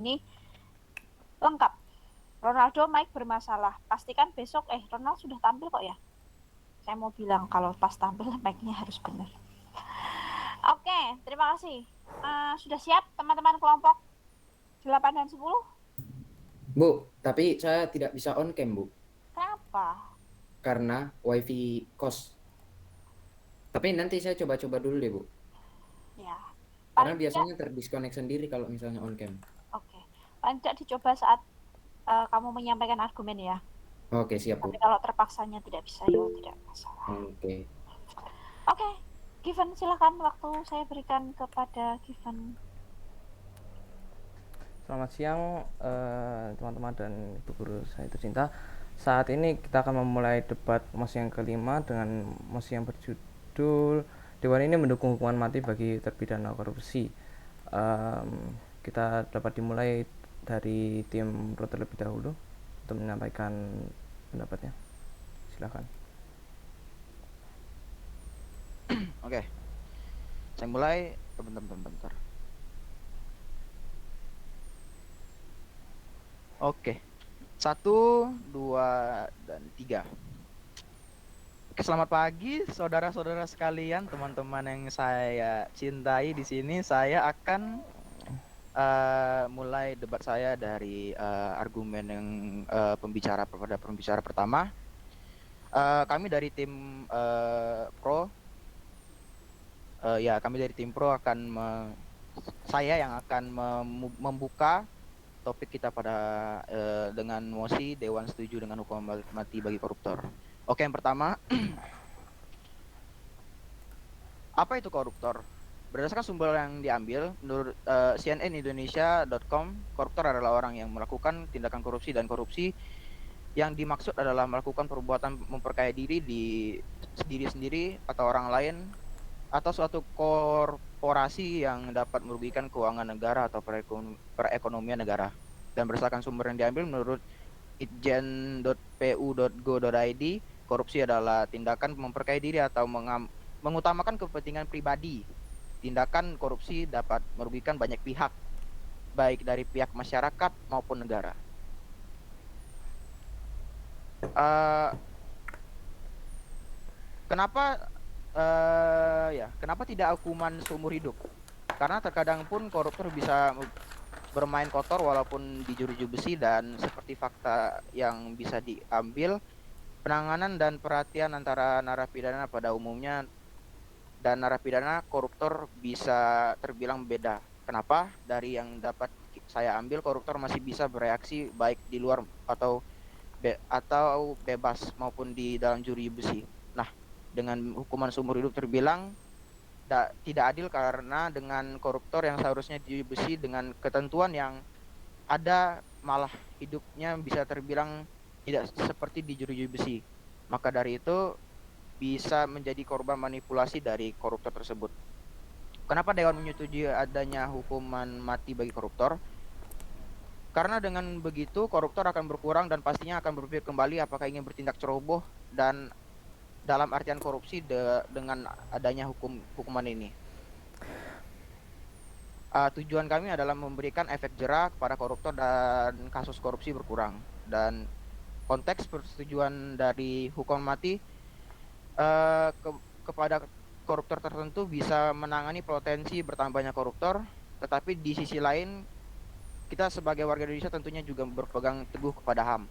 ini lengkap. Ronaldo mic bermasalah. Pastikan besok Ronaldo sudah tampil kok ya. Saya mau bilang kalau pas tampil mic-nya harus benar. Oke, terima kasih. Sudah siap teman-teman kelompok 8 dan 10? Bu, tapi saya tidak bisa on cam, Bu, Kenapa? karena WiFi kos. Tapi nanti saya coba-coba dulu deh, Bu. Ya, Karena paling tidak, biasanya terdisconnect sendiri kalau misalnya on cam. oke. Paling tidak dicoba saat kamu menyampaikan argumen ya. Oke, siap, Tapi Bu. kalau terpaksanya tidak bisa ya tidak masalah. Oke. Oke, Given silakan waktu saya berikan kepada Given. Selamat siang teman-teman dan ibu guru saya tercinta. Saat ini kita akan memulai debat mosi yang kelima dengan mosi yang berjudul Dewan ini mendukung hukuman mati bagi terpidana korupsi. Kita dapat dimulai dari tim pro terlebih dahulu untuk menyampaikan pendapatnya. Silakan. Oke, saya mulai. Bentar. Oke, 1, 2, dan 3. Oke, selamat pagi, saudara-saudara sekalian, teman-teman yang saya cintai di sini. Saya akan mulai debat saya dari argumen yang pembicara pertama. Kami dari tim pro. Kami dari tim pro saya yang akan membuka topik kita pada dengan mosi Dewan setuju dengan hukuman mati bagi koruptor. Oke, yang pertama, apa itu koruptor? Berdasarkan sumber yang diambil, menurut cnnindonesia.com, koruptor adalah orang yang melakukan tindakan korupsi, dan korupsi yang dimaksud adalah melakukan perbuatan memperkaya diri di diri sendiri atau orang lain atau suatu korporasi yang dapat merugikan keuangan negara atau perekonomian negara. Dan berdasarkan sumber yang diambil menurut itjen.pu.go.id, korupsi adalah tindakan memperkaya diri atau mengutamakan kepentingan pribadi. Tindakan korupsi dapat merugikan banyak pihak, baik dari pihak masyarakat maupun negara. Kenapa tidak hukuman seumur hidup? Karena terkadang pun koruptor bisa bermain kotor walaupun di jeruji besi, dan seperti fakta yang bisa diambil, penanganan dan perhatian antara narapidana pada umumnya dan narapidana koruptor bisa terbilang beda. Kenapa? Dari yang dapat saya ambil, koruptor masih bisa bereaksi baik di luar atau bebas maupun di dalam jeruji besi. Nah, dengan hukuman seumur hidup terbilang tidak adil, karena dengan koruptor yang seharusnya di besi dengan ketentuan yang ada, malah hidupnya bisa terbilang tidak seperti di jeruji besi. Maka dari itu bisa menjadi korban manipulasi dari koruptor tersebut. Kenapa Dewan menyetujui adanya hukuman mati bagi koruptor? Karena dengan begitu koruptor akan berkurang dan pastinya akan berpikir kembali apakah ingin bertindak ceroboh dan dalam artian korupsi dengan adanya hukuman ini. Tujuan kami adalah memberikan efek jera kepada koruptor dan kasus korupsi berkurang. Dan konteks persetujuan dari hukuman mati kepada koruptor tertentu bisa menangani potensi bertambahnya koruptor, tetapi di sisi lain kita sebagai warga Indonesia tentunya juga berpegang teguh kepada HAM.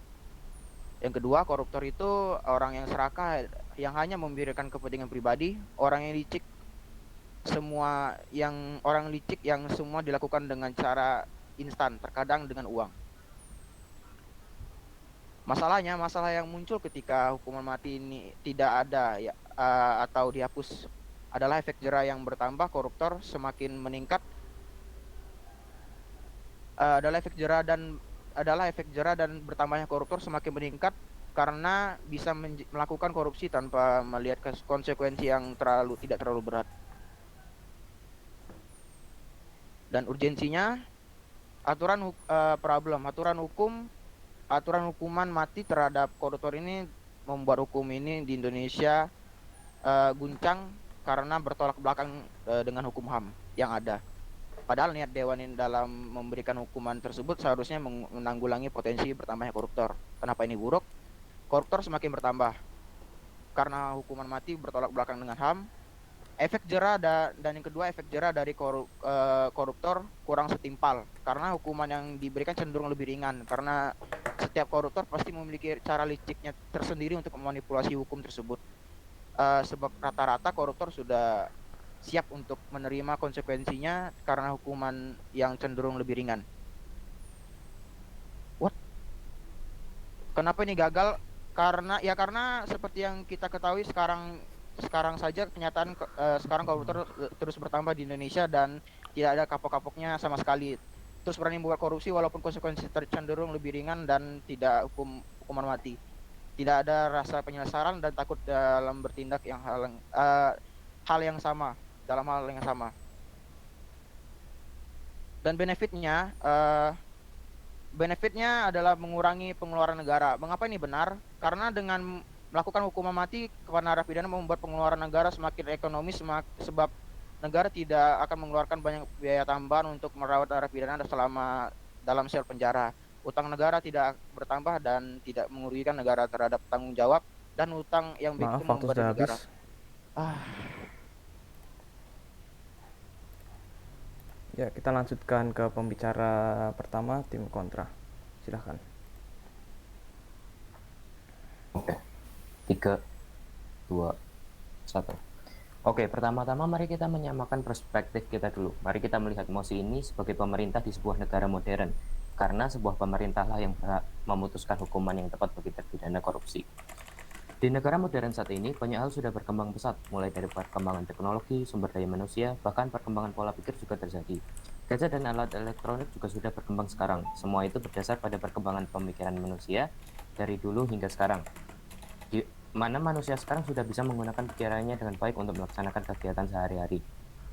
Yang kedua, koruptor itu orang yang serakah, yang hanya memikirkan kepentingan pribadi, orang yang licik yang semua dilakukan dengan cara instan, terkadang dengan uang. Masalah yang muncul ketika hukuman mati ini tidak ada atau dihapus adalah efek jera yang bertambah, koruptor semakin meningkat. Adalah efek jera dan bertambahnya koruptor semakin meningkat karena bisa melakukan korupsi tanpa melihat konsekuensi yang tidak terlalu berat. Dan urgensinya, aturan hukuman mati terhadap koruptor ini membuat hukum ini di Indonesia guncang karena bertolak belakang dengan hukum HAM yang ada. Padahal niat dewan ini dalam memberikan hukuman tersebut seharusnya menanggulangi potensi bertambahnya koruptor. Kenapa ini buruk? Koruptor semakin bertambah karena hukuman mati bertolak belakang dengan HAM. Efek jera dan yang kedua, efek jera dari koruptor kurang setimpal karena hukuman yang diberikan cenderung lebih ringan karena setiap koruptor pasti memiliki cara liciknya tersendiri untuk memanipulasi hukum tersebut. Sebab rata-rata koruptor sudah siap untuk menerima konsekuensinya karena hukuman yang cenderung lebih ringan. What? Kenapa ini gagal? Karena seperti yang kita ketahui sekarang saja kenyataan sekarang koruptor terus bertambah di Indonesia dan tidak ada kapok-kapoknya sama sekali. Terus berani membuat korupsi walaupun konsekuensi cenderung lebih ringan dan tidak hukuman mati. Tidak ada rasa penyesalan dan takut dalam bertindak hal yang sama. Dan benefitnya adalah mengurangi pengeluaran negara. Mengapa ini benar? Karena dengan melakukan hukuman mati kepada narapidana membuat pengeluaran negara semakin ekonomis sebab negara tidak akan mengeluarkan banyak biaya tambahan untuk merawat narapidana selama dalam sel penjara. Utang negara tidak bertambah dan tidak merugikan negara terhadap tanggung jawab dan utang yang Maaf, begitu waktu membebani sudah negara. habis. Ya, kita lanjutkan ke pembicara pertama, tim kontra. Silahkan. Oke. 3, 2, 1. Oke, pertama-tama mari kita menyamakan perspektif kita dulu. Mari kita melihat Mosi ini sebagai pemerintah di sebuah negara modern. Karena sebuah pemerintahlah yang berhak memutuskan hukuman yang tepat bagi terpidana korupsi. Di negara modern saat ini, banyak hal sudah berkembang pesat, mulai dari perkembangan teknologi, sumber daya manusia, bahkan perkembangan pola pikir juga terjadi. Gadget dan alat elektronik juga sudah berkembang sekarang. Semua itu berdasar pada perkembangan pemikiran manusia dari dulu hingga sekarang. Di mana manusia sekarang sudah bisa menggunakan pikirannya dengan baik untuk melaksanakan kegiatan sehari-hari.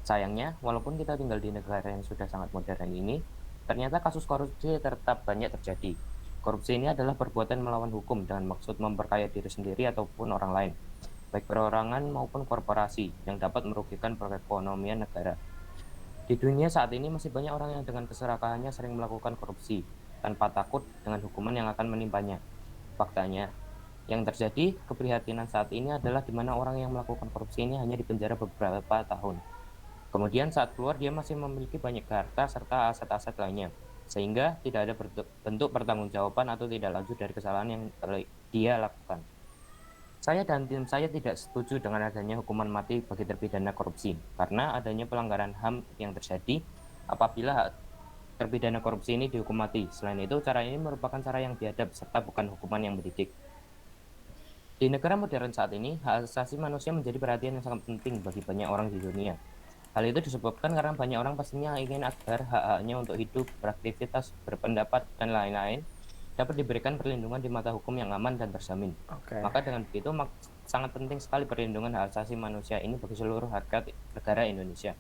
Sayangnya, walaupun kita tinggal di negara yang sudah sangat modern ini, ternyata kasus korupsi tetap banyak terjadi. Korupsi ini adalah perbuatan melawan hukum dengan maksud memperkaya diri sendiri ataupun orang lain, baik perorangan maupun korporasi, yang dapat merugikan perekonomian negara. Di dunia saat ini masih banyak orang yang dengan keserakahannya sering melakukan korupsi, tanpa takut dengan hukuman yang akan menimpanya. Faktanya, yang terjadi keprihatinan saat ini adalah di mana orang yang melakukan korupsi ini hanya dipenjara beberapa tahun. Kemudian saat keluar dia masih memiliki banyak harta serta aset-aset lainnya, sehingga tidak ada bentuk pertanggungjawaban atau tidak lanjut dari kesalahan yang dia lakukan. Saya dan tim saya tidak setuju dengan adanya hukuman mati bagi terpidana korupsi, karena adanya pelanggaran HAM yang terjadi apabila terpidana korupsi ini dihukum mati. Selain itu, cara ini merupakan cara yang biadab serta bukan hukuman yang mendidik. Di negara modern saat ini, hak asasi manusia menjadi perhatian yang sangat penting bagi banyak orang di dunia. Hal itu disebabkan karena banyak orang pastinya ingin agar hak-haknya untuk hidup, beraktivitas, berpendapat, dan lain-lain dapat diberikan perlindungan di mata hukum yang aman dan terjamin. Maka dengan begitu, sangat penting sekali perlindungan hak asasi manusia ini bagi seluruh rakyat negara Indonesia.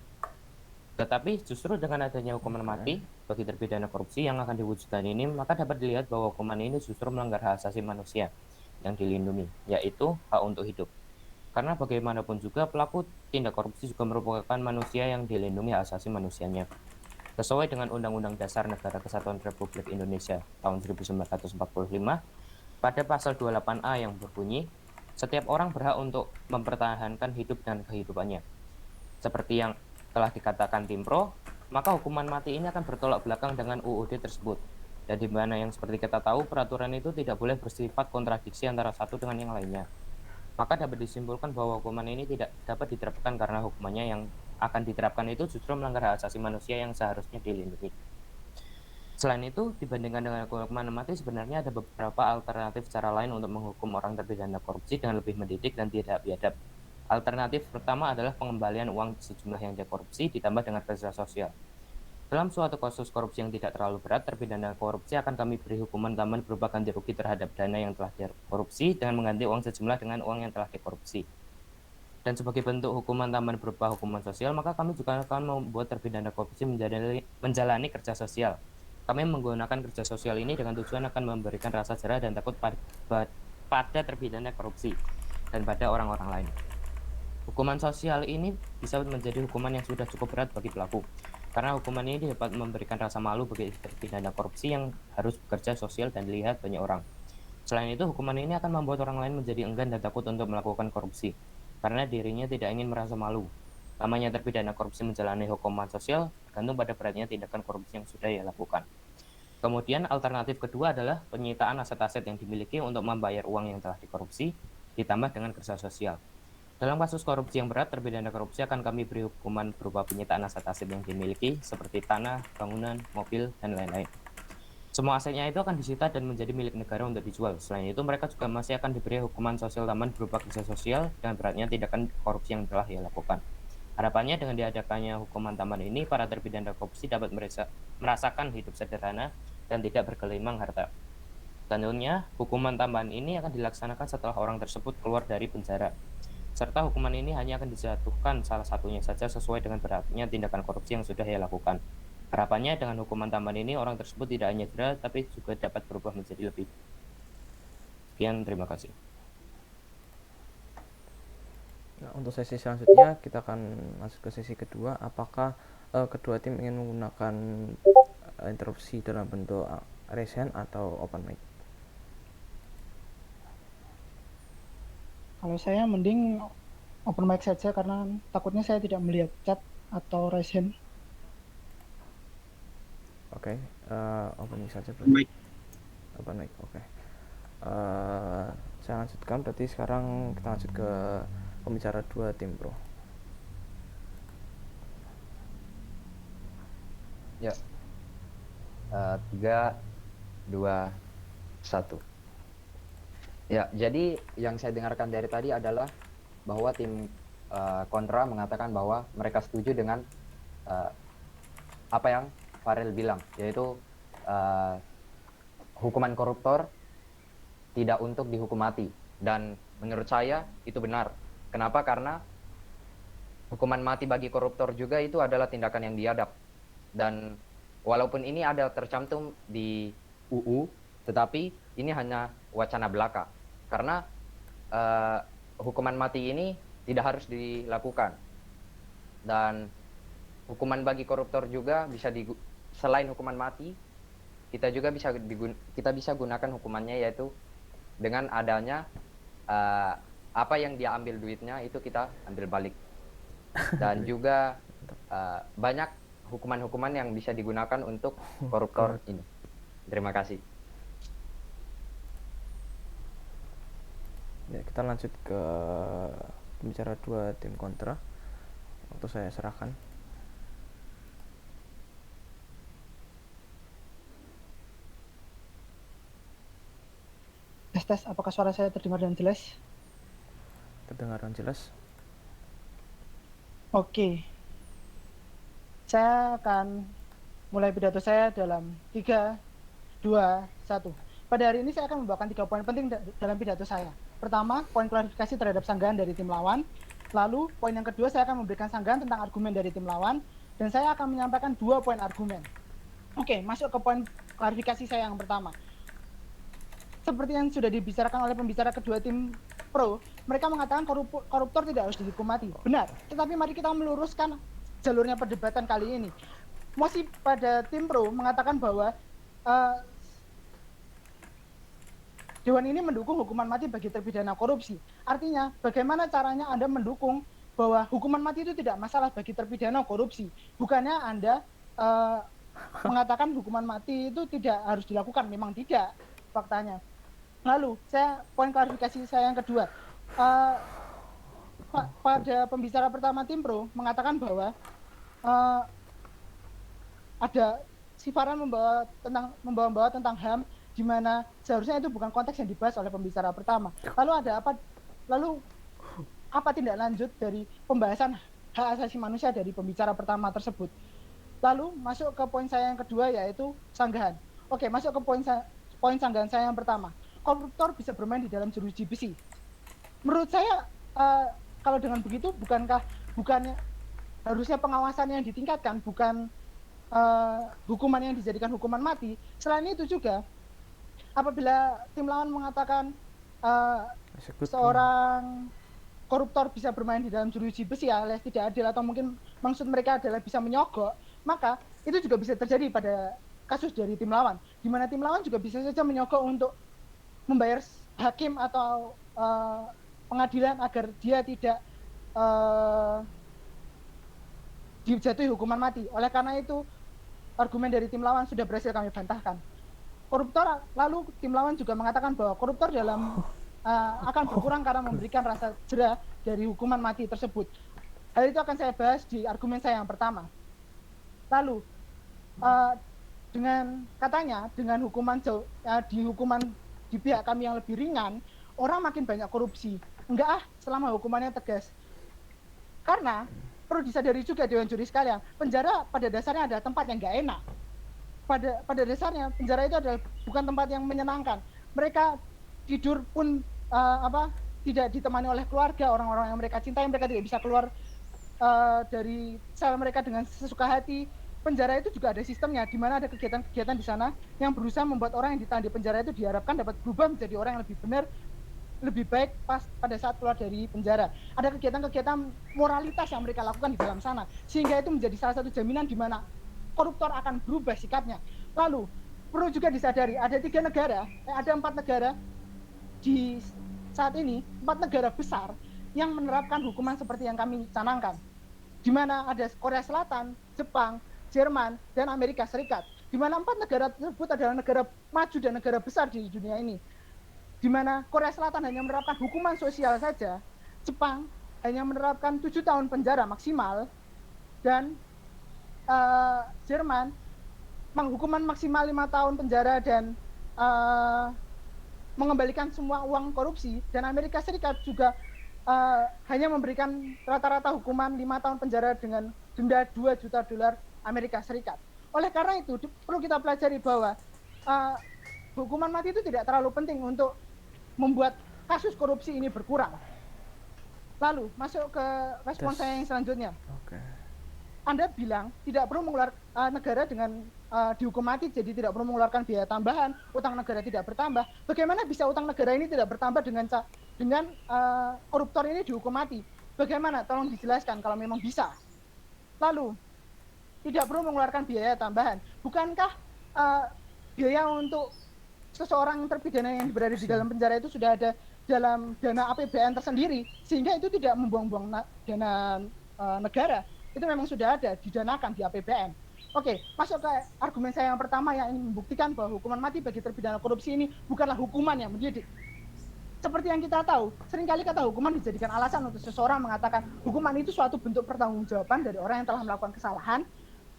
Tetapi justru dengan adanya hukuman mati bagi terpidana korupsi yang akan diwujudkan ini, maka dapat dilihat bahwa hukuman ini justru melanggar hak asasi manusia yang dilindungi, yaitu hak untuk hidup. Karena bagaimanapun juga pelaku tindak korupsi juga merupakan manusia yang dilindungi hak asasi manusianya. Sesuai dengan Undang-Undang Dasar Negara Kesatuan Republik Indonesia tahun 1945, pada pasal 28A yang berbunyi, setiap orang berhak untuk mempertahankan hidup dan kehidupannya. Seperti yang telah dikatakan tim pro, maka hukuman mati ini akan bertolak belakang dengan UUD tersebut. Dan di mana yang seperti kita tahu, peraturan itu tidak boleh bersifat kontradiksi antara satu dengan yang lainnya. Maka dapat disimpulkan bahwa hukuman ini tidak dapat diterapkan karena hukumannya yang akan diterapkan itu justru melanggar hak asasi manusia yang seharusnya dilindungi. Selain itu, dibandingkan dengan hukuman mati, sebenarnya ada beberapa alternatif cara lain untuk menghukum orang terpidana korupsi dengan lebih mendidik dan tidak biadab. Alternatif pertama adalah pengembalian uang sejumlah yang dikorupsi ditambah dengan kerja sosial. Dalam suatu kasus korupsi yang tidak terlalu berat, terpidana korupsi akan kami beri hukuman tambahan berupa ganti rugi terhadap dana yang telah dikorupsi dengan mengganti uang sejumlah dengan uang yang telah dikorupsi. Dan sebagai bentuk hukuman tambahan berupa hukuman sosial, maka kami juga akan membuat terpidana korupsi menjalani kerja sosial. Kami menggunakan kerja sosial ini dengan tujuan akan memberikan rasa jerah dan takut pada terpidana korupsi dan pada orang-orang lain. Hukuman sosial ini bisa menjadi hukuman yang sudah cukup berat bagi pelaku. karena hukuman ini dapat memberikan rasa malu bagi terpidana korupsi yang harus bekerja sosial dan dilihat banyak orang. Selain itu, hukuman ini akan membuat orang lain menjadi enggan dan takut untuk melakukan korupsi, karena dirinya tidak ingin merasa malu. Lamanya terpidana korupsi menjalani hukuman sosial tergantung pada beratnya tindakan korupsi yang sudah ia lakukan. Kemudian alternatif kedua adalah penyitaan aset-aset yang dimiliki untuk membayar uang yang telah dikorupsi, ditambah dengan kerja sosial. Dalam kasus korupsi yang berat, terpidana korupsi akan kami beri hukuman berupa penyitaan aset-aset yang dimiliki, seperti tanah, bangunan, mobil, dan lain-lain. Semua asetnya itu akan disita dan menjadi milik negara untuk dijual. Selain itu, mereka juga masih akan diberi hukuman sosial tambahan berupa kerja sosial dengan beratnya tindakan korupsi yang telah ia lakukan. Harapannya dengan diadakannya hukuman tambahan ini, para terpidana korupsi dapat merasakan hidup sederhana dan tidak bergelimang harta. Tentunya, hukuman tambahan ini akan dilaksanakan setelah orang tersebut keluar dari penjara. Serta hukuman ini hanya akan dijatuhkan salah satunya saja sesuai dengan beratnya tindakan korupsi yang sudah ia lakukan. Harapannya dengan hukuman tambahan ini, orang tersebut tidak hanya jerah, tapi juga dapat berubah menjadi lebih. Sekian, terima kasih. Nah, untuk sesi selanjutnya kita akan masuk ke sesi kedua. Apakah kedua tim ingin menggunakan interupsi dalam bentuk raise hand atau open mic? Kalau saya mending open mic saja karena takutnya saya tidak melihat chat atau raise hand. Oke, open mic saja berarti. Open mic, oke. Saya lanjutkan, berarti sekarang kita lanjut ke pembicara 2 tim pro. Ya. 3, 2, 1. Ya, jadi yang saya dengarkan dari tadi adalah bahwa tim kontra mengatakan bahwa mereka setuju dengan apa yang Farel bilang, yaitu hukuman koruptor tidak untuk dihukum mati. Dan menurut saya itu benar. Kenapa? Karena hukuman mati bagi koruptor juga itu adalah tindakan yang biadab. Dan walaupun ini ada tercantum di UU, tetapi ini hanya wacana belaka. Karena hukuman mati ini tidak harus dilakukan. Dan hukuman bagi koruptor juga bisa selain hukuman mati, kita juga bisa gunakan hukumannya, yaitu dengan adanya apa yang dia ambil duitnya itu kita ambil balik. Dan juga banyak hukuman-hukuman yang bisa digunakan untuk koruptor ini. Terima kasih. Ya, kita lanjut ke pembicara 2 tim kontra. Waktu saya serahkan. Tes, apakah suara saya terdengar dan jelas? Terdengar dan jelas. Oke. Saya akan mulai pidato saya dalam 3, 2, 1. Pada hari ini saya akan membawakan 3 poin penting dalam pidato saya. Pertama, poin klarifikasi terhadap sanggahan dari tim lawan. Lalu, poin yang kedua, saya akan memberikan sanggahan tentang argumen dari tim lawan. Dan saya akan menyampaikan 2 poin argumen. Oke, masuk ke poin klarifikasi saya yang pertama. Seperti yang sudah dibicarakan oleh pembicara kedua tim pro, mereka mengatakan koruptor tidak harus dihukum mati. Benar, tetapi mari kita meluruskan jalurnya perdebatan kali ini. Masih pada tim pro mengatakan bahwa Dewan ini mendukung hukuman mati bagi terpidana korupsi. Artinya, bagaimana caranya Anda mendukung bahwa hukuman mati itu tidak masalah bagi terpidana korupsi? Bukannya Anda mengatakan hukuman mati itu tidak harus dilakukan? Memang tidak, faktanya. Lalu, poin klarifikasi saya yang kedua. Pada pembicara pertama tim pro mengatakan bahwa ada si Farhan membawa tentang HAM, di mana seharusnya itu bukan konteks yang dibahas oleh pembicara pertama. Lalu apa tindak lanjut dari pembahasan hak asasi manusia dari pembicara pertama tersebut? Lalu masuk ke poin saya yang kedua, yaitu sanggahan. Oke, masuk ke poin sanggahan saya yang pertama. Koruptor bisa bermain di dalam jeruji besi. Menurut saya, kalau dengan begitu bukannya harusnya pengawasannya yang ditingkatkan, bukan hukuman yang dijadikan hukuman mati. Selain itu juga, apabila tim lawan mengatakan seorang koruptor bisa bermain di dalam jeruji besi alias tidak adil, atau mungkin maksud mereka adalah bisa menyogok, Maka itu juga bisa terjadi pada kasus dari tim lawan, di mana tim lawan juga bisa saja menyogok untuk membayar hakim atau pengadilan agar dia tidak dijatuhi hukuman mati. Oleh karena itu, argumen dari tim lawan sudah berhasil kami bantahkan. Koruptor, lalu tim lawan juga mengatakan bahwa koruptor akan berkurang karena memberikan rasa jera dari hukuman mati tersebut. Hal itu akan saya bahas di argumen saya yang pertama. Lalu, dengan katanya, dengan hukuman di pihak kami yang lebih ringan, orang makin banyak korupsi. Enggak selama hukumannya tegas. Karena perlu disadari juga Dewan Juri sekalian, penjara pada dasarnya adalah tempat yang nggak enak. Pada dasarnya penjara itu adalah bukan tempat yang menyenangkan. Mereka tidur pun tidak ditemani oleh keluarga, orang-orang yang mereka cintai, mereka tidak bisa keluar dari sel mereka dengan sesuka hati. Penjara itu juga ada sistemnya, di mana ada kegiatan-kegiatan di sana yang berusaha membuat orang yang ditahan di penjara itu diharapkan dapat berubah menjadi orang yang lebih benar, lebih baik pada saat keluar dari penjara. Ada kegiatan-kegiatan moralitas yang mereka lakukan di dalam sana, sehingga itu menjadi salah satu jaminan di mana koruptor akan berubah sikapnya. Lalu perlu juga disadari ada 4 negara di saat ini, 4 negara besar yang menerapkan hukuman seperti yang kami canangkan, di mana ada Korea Selatan, Jepang, Jerman, dan Amerika Serikat, di mana 4 negara tersebut adalah negara maju dan negara besar di dunia ini, di mana Korea Selatan hanya menerapkan hukuman sosial saja, Jepang hanya menerapkan 7 tahun penjara maksimal, dan Jerman hukuman maksimal 5 tahun penjara dan mengembalikan semua uang korupsi, dan Amerika Serikat juga hanya memberikan rata-rata hukuman 5 tahun penjara dengan denda 2 juta dolar Amerika Serikat. Oleh karena itu perlu kita pelajari bahwa hukuman mati itu tidak terlalu penting untuk membuat kasus korupsi ini berkurang. Lalu masuk ke respon saya yang selanjutnya. Anda bilang tidak perlu negara dengan dihukum mati, jadi tidak perlu mengeluarkan biaya tambahan, utang negara tidak bertambah. Bagaimana bisa utang negara ini tidak bertambah dengan koruptor ini dihukum mati? Bagaimana? Tolong dijelaskan kalau memang bisa. Lalu, tidak perlu mengeluarkan biaya tambahan. Bukankah biaya untuk seseorang terpidana yang berada di dalam penjara itu sudah ada dalam dana APBN tersendiri, sehingga itu tidak membuang-buang dana negara? Itu memang sudah ada, didanakan di APBN. Oke, masuk ke argumen saya yang pertama yang ingin membuktikan bahwa hukuman mati bagi terpidana korupsi ini bukanlah hukuman yang mendidik. Seperti yang kita tahu, seringkali kata hukuman dijadikan alasan untuk seseorang mengatakan hukuman itu suatu bentuk pertanggungjawaban dari orang yang telah melakukan kesalahan.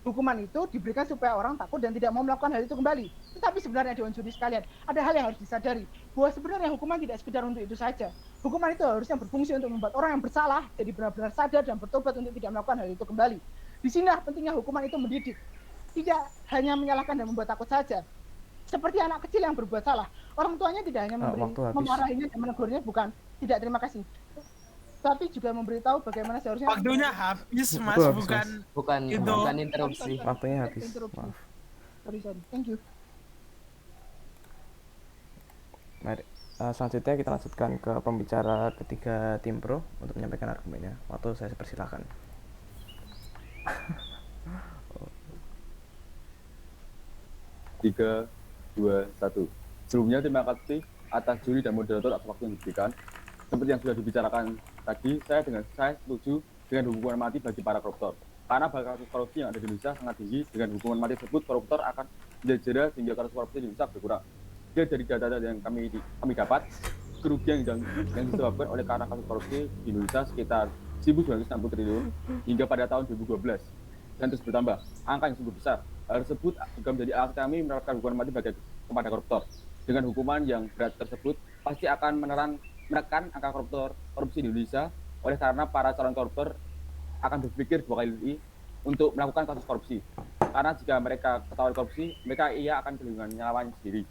Hukuman itu diberikan supaya orang takut dan tidak mau melakukan hal itu kembali. Tetapi sebenarnya Dewan Juri sekalian, ada hal yang harus disadari, bahwa sebenarnya hukuman tidak sekedar untuk itu saja. Hukuman itu harusnya berfungsi untuk membuat orang yang bersalah jadi benar-benar sadar dan bertobat untuk tidak melakukan hal itu kembali. Di sinilah pentingnya hukuman itu mendidik. Tidak hanya menyalahkan dan membuat takut saja. Seperti anak kecil yang berbuat salah, orang tuanya tidak hanya memarahinya dan menegurnya, bukan tidak terima kasih, tapi juga memberitahu bagaimana seharusnya. Waktunya habis, Mas, bukan interupsi. Waktunya habis. Maaf. Sorry. Thank you. Mari, selanjutnya kita lanjutkan ke pembicara ketiga tim pro untuk menyampaikan argumennya. Waktu saya persilakan. 3, 2, 1. Sebelumnya terima kasih atas juri dan moderator atas waktu yang diberikan. Seperti yang sudah dibicarakan tadi, saya setuju dengan hukuman mati bagi para koruptor. Karena bagi kasus korupsi yang ada di Indonesia sangat tinggi, dengan hukuman mati tersebut koruptor akan menjadi sehingga kasus korupsi di Indonesia berkurang. Jadi dari data yang kami dapat, kerugian yang disebabkan oleh karena kasus korupsi di Indonesia sekitar 1.960 triliun hingga pada tahun 2012 dan terus bertambah. Angka yang sungguh besar. Hal tersebut juga menjadi alasan kami menerapkan hukuman mati kepada koruptor. Dengan hukuman yang berat tersebut pasti akan menekan angka korupsi di Indonesia, oleh karena para calon koruptor akan berpikir 2 kali untuk melakukan kasus korupsi. Karena jika mereka ketahuan korupsi, mereka akan kehilangan nyawanya sendiri.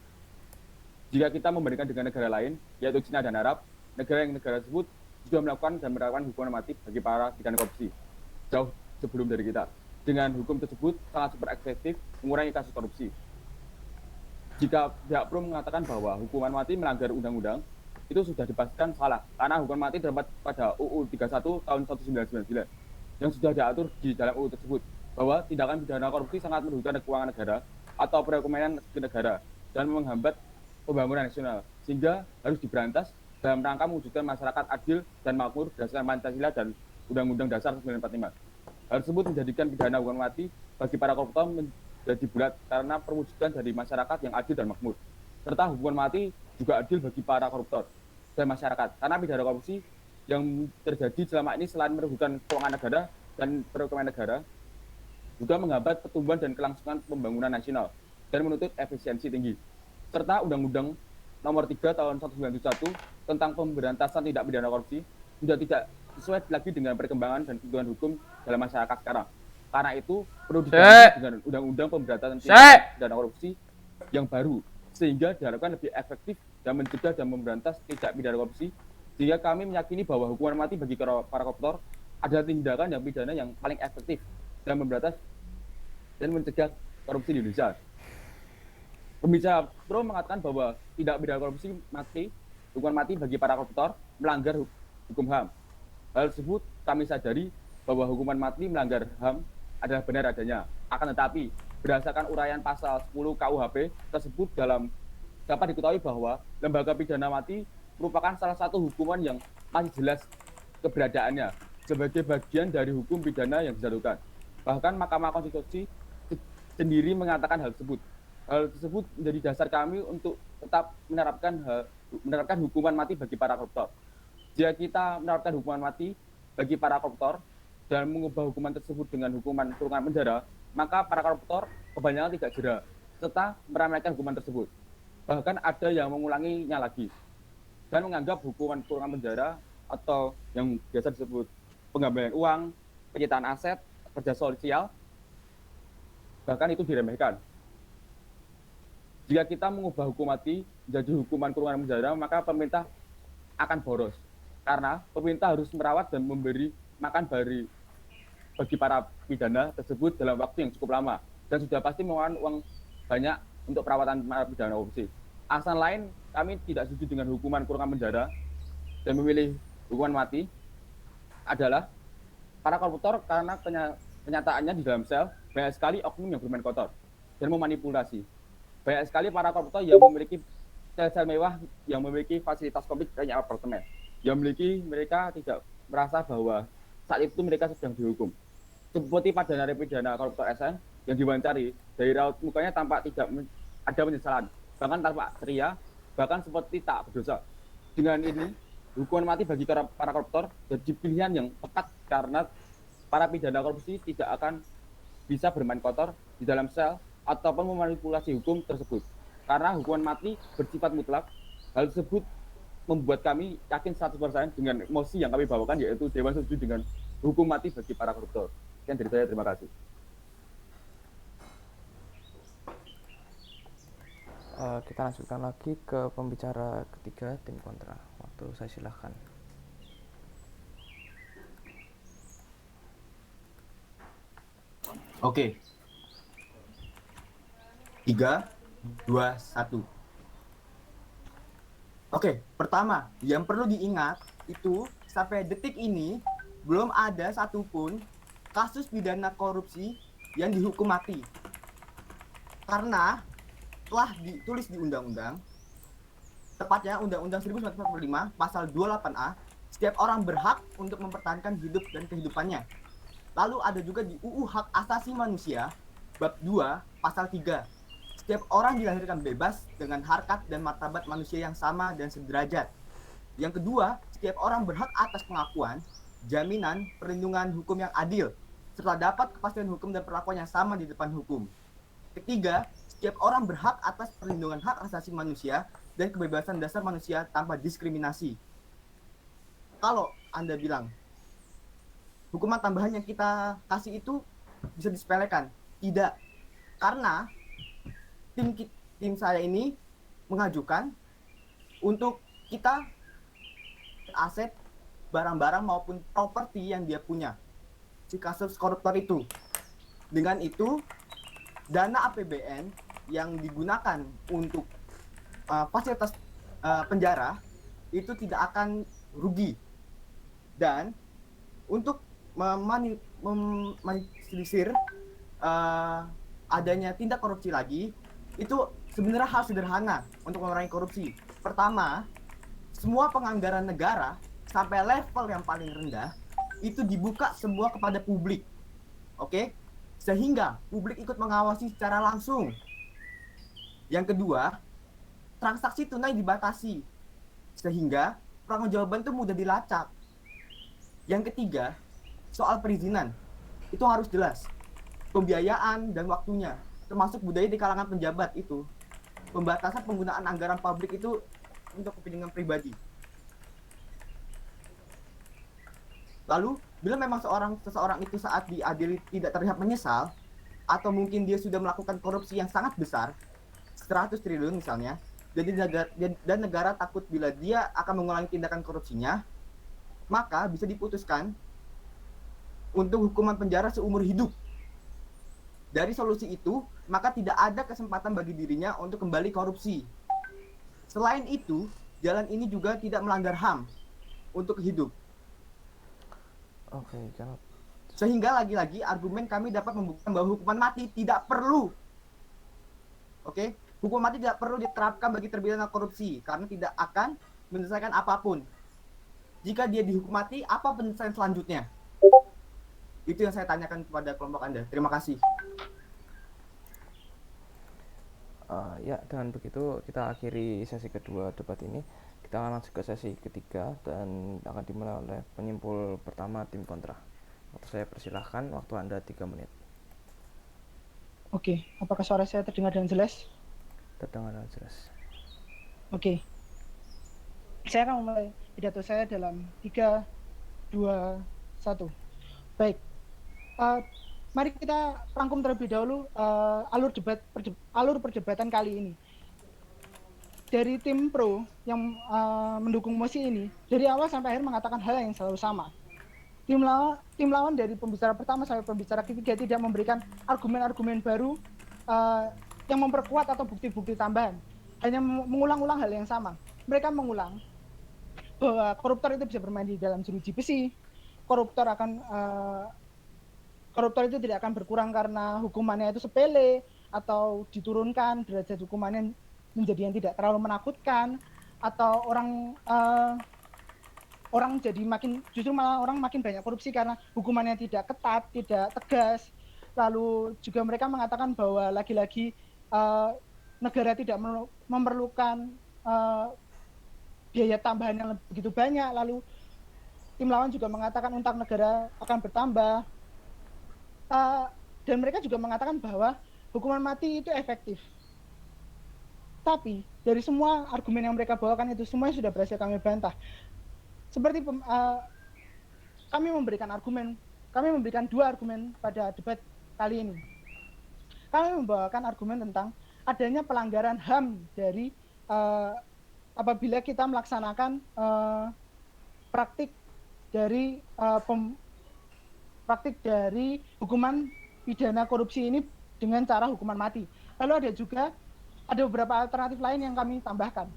Jika kita membandingkan dengan negara lain, yaitu Cina dan Arab, negara tersebut sudah melakukan dan menerapkan hukuman mati bagi para pidana korupsi jauh sebelum dari kita. Dengan hukum tersebut sangat super efektif mengurangi kasus korupsi. Jika pihak pro mengatakan bahwa hukuman mati melanggar undang-undang, itu sudah dipastikan salah, karena hukuman mati terdapat pada UU 31 tahun 1999 yang sudah diatur di dalam UU tersebut. bahwa tindakan pidana korupsi sangat merugikan keuangan negara atau perekonomian ke negara dan menghambat pembangunan nasional, sehingga harus diberantas dalam rangka mewujudkan masyarakat adil dan makmur berdasarkan Pancasila dan Undang-Undang Dasar 1945. Hal tersebut menjadikan pidana hukuman mati bagi para koruptor menjadi bulat karena perwujudan dari masyarakat yang adil dan makmur. Serta hukuman mati juga adil bagi para koruptor dan masyarakat, karena pidana korupsi yang terjadi selama ini selain merugikan keuangan negara dan perekonomian negara, juga menghambat pertumbuhan dan kelangsungan pembangunan nasional dan menuntut efisiensi tinggi. Serta Undang-Undang Nomor 3 Tahun 1971 tentang pemberantasan tindak pidana korupsi sudah tidak sesuai lagi dengan perkembangan dan kebutuhan hukum dalam masyarakat sekarang. Karena itu perlu diganti dengan Undang-Undang Pemberantasan Tindak Pidana Korupsi yang baru, sehingga diharapkan lebih efektif dan mencegah dan memberantas tindak pidana korupsi. Sehingga kami meyakini bahwa hukuman mati bagi para koruptor adalah tindakan yang pidana yang paling efektif dan memberantas dan mencegah korupsi di Indonesia. Pembicara pro mengatakan bahwa tindak pidana korupsi mati, hukuman mati bagi para koruptor melanggar hukum HAM. Hal tersebut kami sadari bahwa hukuman mati melanggar HAM adalah benar adanya. Akan tetapi, berdasarkan uraian pasal 10 KUHP tersebut dapat diketahui bahwa lembaga pidana mati merupakan salah satu hukuman yang masih jelas keberadaannya sebagai bagian dari hukum pidana yang dijatuhkan. Bahkan Mahkamah Konstitusi sendiri mengatakan hal tersebut. Hal tersebut menjadi dasar kami untuk tetap menerapkan hukuman mati bagi para koruptor. Jika kita menerapkan hukuman mati bagi para koruptor dan mengubah hukuman tersebut dengan hukuman kurungan penjara, maka para koruptor kebanyakan tidak jera serta meramaikan hukuman tersebut. Bahkan ada yang mengulanginya lagi dan menganggap hukuman kurungan penjara atau yang biasa disebut penggamblengan uang, penyitaan aset, kerja sosial, bahkan itu diremehkan. Jika kita mengubah hukum mati menjadi hukuman kurungan penjara, maka pemerintah akan boros. Karena pemerintah harus merawat dan memberi makan bagi para pidana tersebut dalam waktu yang cukup lama. Dan sudah pasti mengeluarkan uang banyak untuk perawatan para pidana korupsi. Alasan lain, kami tidak setuju dengan hukuman kurungan penjara dan memilih hukuman mati adalah para koruptor karena kenyataannya di dalam sel banyak sekali oknum yang bermain kotor dan memanipulasi. Banyak sekali para koruptor yang memiliki sel-sel mewah yang memiliki fasilitas komplit banyak apartemen. Yang mereka tidak merasa bahwa saat itu mereka sedang dihukum. Seperti pada narapidana koruptor SN yang diwawancari, dari raut mukanya tampak tidak ada penyesalan, bahkan tanpa ceria, bahkan seperti tak berdosa. Dengan ini, hukuman mati bagi para koruptor jadi pilihan yang tepat karena para pidana korupsi tidak akan bisa bermain kotor di dalam sel ataupun memanipulasi hukum tersebut. Karena hukuman mati bersifat mutlak, hal tersebut membuat kami yakin 100% dengan emosi yang kami bawakan, yaitu Dewan setuju dengan hukum mati bagi para koruptor. Sekian dari saya, terima kasih. Kita lanjutkan lagi ke pembicara ketiga, tim kontra. Waktu saya silahkan. Oke. 3, 2, 1. Oke, pertama, yang perlu diingat itu sampai detik ini belum ada satupun kasus pidana korupsi yang dihukum mati. Karena telah ditulis di undang-undang, tepatnya Undang-Undang 1945 pasal 28A, setiap orang berhak untuk mempertahankan hidup dan kehidupannya. Lalu ada juga di UU Hak Asasi Manusia bab 2 pasal 3. Setiap orang dilahirkan bebas dengan harkat dan martabat manusia yang sama dan sederajat. Yang kedua, setiap orang berhak atas pengakuan, jaminan, perlindungan hukum yang adil, serta dapat kepastian hukum dan perlakuan yang sama di depan hukum. Ketiga, setiap orang berhak atas perlindungan hak asasi manusia dan kebebasan dasar manusia tanpa diskriminasi. Kalau Anda bilang, hukuman tambahan yang kita kasih itu bisa disepelekan, tidak. Karena tim saya ini mengajukan untuk kita aset, barang-barang maupun properti yang dia punya, si kasus koruptor itu. Dengan itu, dana APBN yang digunakan untuk fasilitas penjara itu tidak akan rugi. Dan untuk meminimalisir adanya tindak korupsi lagi, itu sebenarnya hal sederhana untuk mengurangi korupsi. Pertama, semua penganggaran negara sampai level yang paling rendah itu dibuka semua kepada publik. Oke? Sehingga publik ikut mengawasi secara langsung. Yang kedua, transaksi tunai dibatasi. Sehingga pertanggungjawaban itu mudah dilacak. Yang ketiga, soal perizinan. Itu harus jelas. Pembiayaan dan waktunya, termasuk budaya di kalangan penjabat itu. Pembatasan penggunaan anggaran publik itu untuk kepentingan pribadi. Lalu, bila memang seseorang itu saat diadili tidak terlihat menyesal, atau mungkin dia sudah melakukan korupsi yang sangat besar, 100 triliun misalnya, dan negara takut bila dia akan mengulangi tindakan korupsinya, maka bisa diputuskan untuk hukuman penjara seumur hidup. Dari solusi itu, maka tidak ada kesempatan bagi dirinya untuk kembali korupsi. Selain itu, jalan ini juga tidak melanggar HAM untuk hidup. Oke, jawab. Sehingga lagi-lagi argumen kami dapat membuktikan bahwa hukuman mati tidak perlu. Oke, hukuman mati tidak perlu diterapkan bagi terpidana korupsi karena tidak akan menyelesaikan apapun. Jika dia dihukum mati, apa penyelesaian selanjutnya? Itu yang saya tanyakan kepada kelompok Anda. Terima kasih. Ya, dengan begitu kita akhiri sesi kedua debat ini. Kita akan lanjut ke sesi ketiga dan akan dimulai oleh penyimpul pertama tim kontra. Waktu saya persilahkan, waktu Anda 3 menit. Oke, apakah suara saya terdengar dengan jelas? Terdengar dengan jelas. Oke. Saya akan memulai pidato saya dalam 3, 2, 1. Baik. Mari kita rangkum terlebih dahulu alur perdebatan kali ini. Dari tim pro yang mendukung mosi ini, dari awal sampai akhir mengatakan hal yang selalu sama. Tim lawan dari pembicara pertama sampai pembicara ketiga tidak memberikan argumen-argumen baru yang memperkuat atau bukti-bukti tambahan. Hanya mengulang-ulang hal yang sama. Mereka mengulang bahwa koruptor itu bisa bermain di dalam jeruji besi. Koruptor itu tidak akan berkurang karena hukumannya itu sepele atau diturunkan derajat hukumannya menjadi yang tidak terlalu menakutkan, atau orang jadi justru malah orang makin banyak korupsi karena hukumannya tidak ketat, tidak tegas. Lalu juga mereka mengatakan bahwa lagi-lagi negara tidak memerlukan biaya tambahan yang begitu banyak. Lalu tim lawan juga mengatakan utang negara akan bertambah. Dan mereka juga mengatakan bahwa hukuman mati itu efektif. Tapi dari semua argumen yang mereka bawakan itu semuanya sudah berhasil kami bantah. Seperti kami memberikan 2 argumen pada debat kali ini. Kami membawakan argumen tentang adanya pelanggaran HAM dari apabila kita melaksanakan praktik dari hukuman pidana korupsi ini dengan cara hukuman mati. Lalu ada beberapa alternatif lain yang kami tambahkan.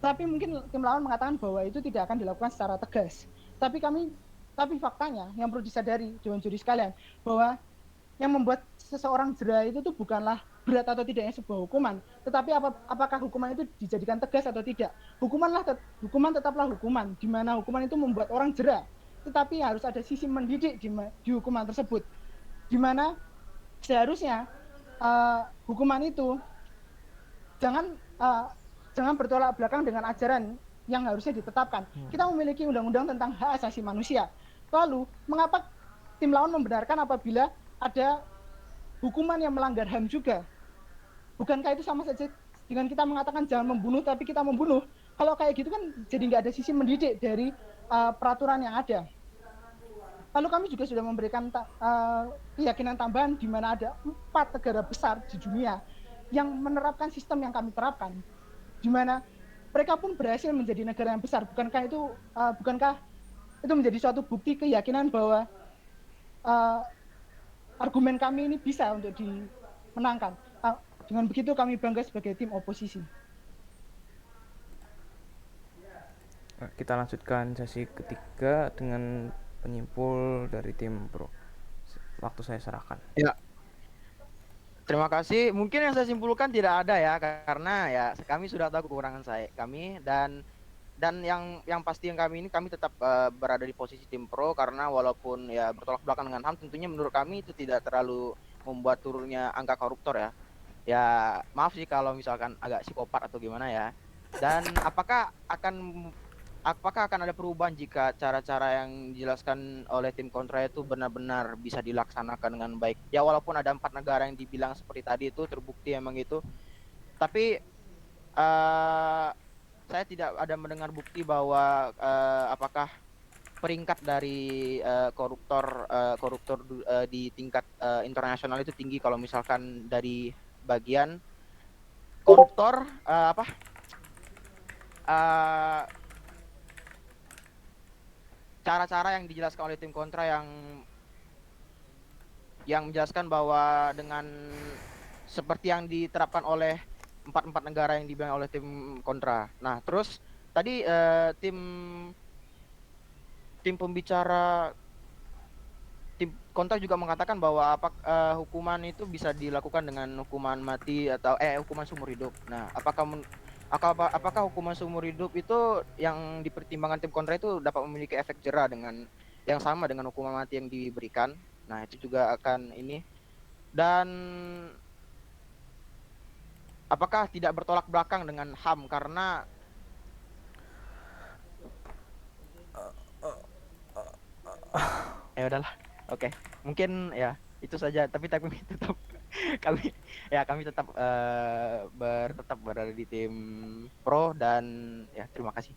Tapi mungkin tim lawan mengatakan bahwa itu tidak akan dilakukan secara tegas. Tapi faktanya yang perlu disadari Dewan Juri sekalian, bahwa yang membuat seseorang jera itu tuh bukanlah berat atau tidaknya sebuah hukuman, tetapi apakah hukuman itu dijadikan tegas atau tidak. Hukuman tetaplah hukuman, di mana hukuman itu membuat orang jera, tetapi harus ada sisi mendidik di hukuman tersebut, di mana seharusnya hukuman itu jangan bertolak belakang dengan ajaran yang harusnya ditetapkan. Kita memiliki undang-undang tentang hak asasi manusia. Lalu, mengapa tim lawan membenarkan apabila ada hukuman yang melanggar HAM juga? Bukankah itu sama saja dengan kita mengatakan jangan membunuh, tapi kita membunuh? Kalau kayak gitu kan jadi nggak ada sisi mendidik dari peraturan yang ada. Lalu kami juga sudah memberikan keyakinan tambahan di mana ada 4 negara besar di dunia yang menerapkan sistem yang kami terapkan, di mana mereka pun berhasil menjadi negara yang besar. Bukankah itu menjadi suatu bukti keyakinan bahwa argumen kami ini bisa untuk dimenangkan. Dengan begitu kami bangga sebagai tim oposisi. Kita lanjutkan sesi ketiga dengan penyimpul dari tim pro. Waktu saya serahkan. Ya, Terima kasih. Mungkin yang saya simpulkan tidak ada ya, karena ya kami sudah tahu kekurangan kami, dan yang pasti kami tetap berada di posisi tim pro, karena walaupun ya bertolak belakang dengan HAM, tentunya menurut kami itu tidak terlalu membuat turunnya angka koruptor ya. Ya maaf sih kalau misalkan agak psikopat atau gimana ya. Dan apakah akan ada perubahan jika cara-cara yang dijelaskan oleh tim kontra itu benar-benar bisa dilaksanakan dengan baik? Ya walaupun ada 4 negara yang dibilang seperti tadi itu terbukti emang itu, tapi saya tidak ada mendengar bukti bahwa apakah peringkat dari koruptor di tingkat internasional itu tinggi kalau misalkan dari bagian koruptor cara-cara yang dijelaskan oleh tim kontra yang menjelaskan bahwa dengan seperti yang diterapkan oleh 4 negara yang dibilang oleh tim kontra. Nah, terus tadi tim pembicara tim kontra juga mengatakan bahwa hukuman itu bisa dilakukan dengan hukuman mati atau hukuman seumur hidup. Nah, apakah hukuman seumur hidup itu yang dipertimbangkan tim kontra itu dapat memiliki efek jera dengan yang sama dengan hukuman mati yang diberikan? Nah, itu juga akan ini. Dan apakah tidak bertolak belakang dengan HAM karena ya udahlah. Oke. Mungkin ya itu saja, tapi kami tetap kami tetap berada di tim pro, dan ya terima kasih.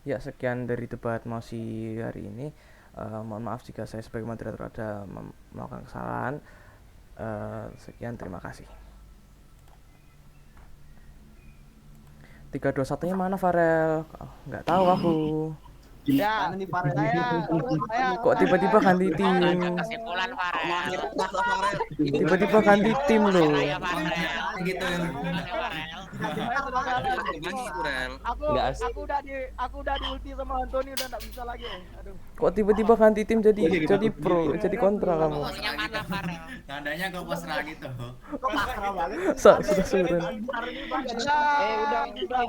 Ya, sekian dari debat mosi hari ini. Mohon maaf jika saya sebagai moderator ada melakukan kesalahan. Sekian, terima kasih. 321-nya mana, Farel? Nggak tahu aku. Ya, Kok tiba-tiba ganti tim? Kesimpulan Farel. Tiba-tiba ganti tim loh. Gitu ya. Aku udah di ulti sama Anthony, udah nggak bisa lagi. Aduh. Kok tiba-tiba ganti tim jadi pro, jadi kontra kamu? Tandanya kok pasrah gitu. Sudah suren. Udah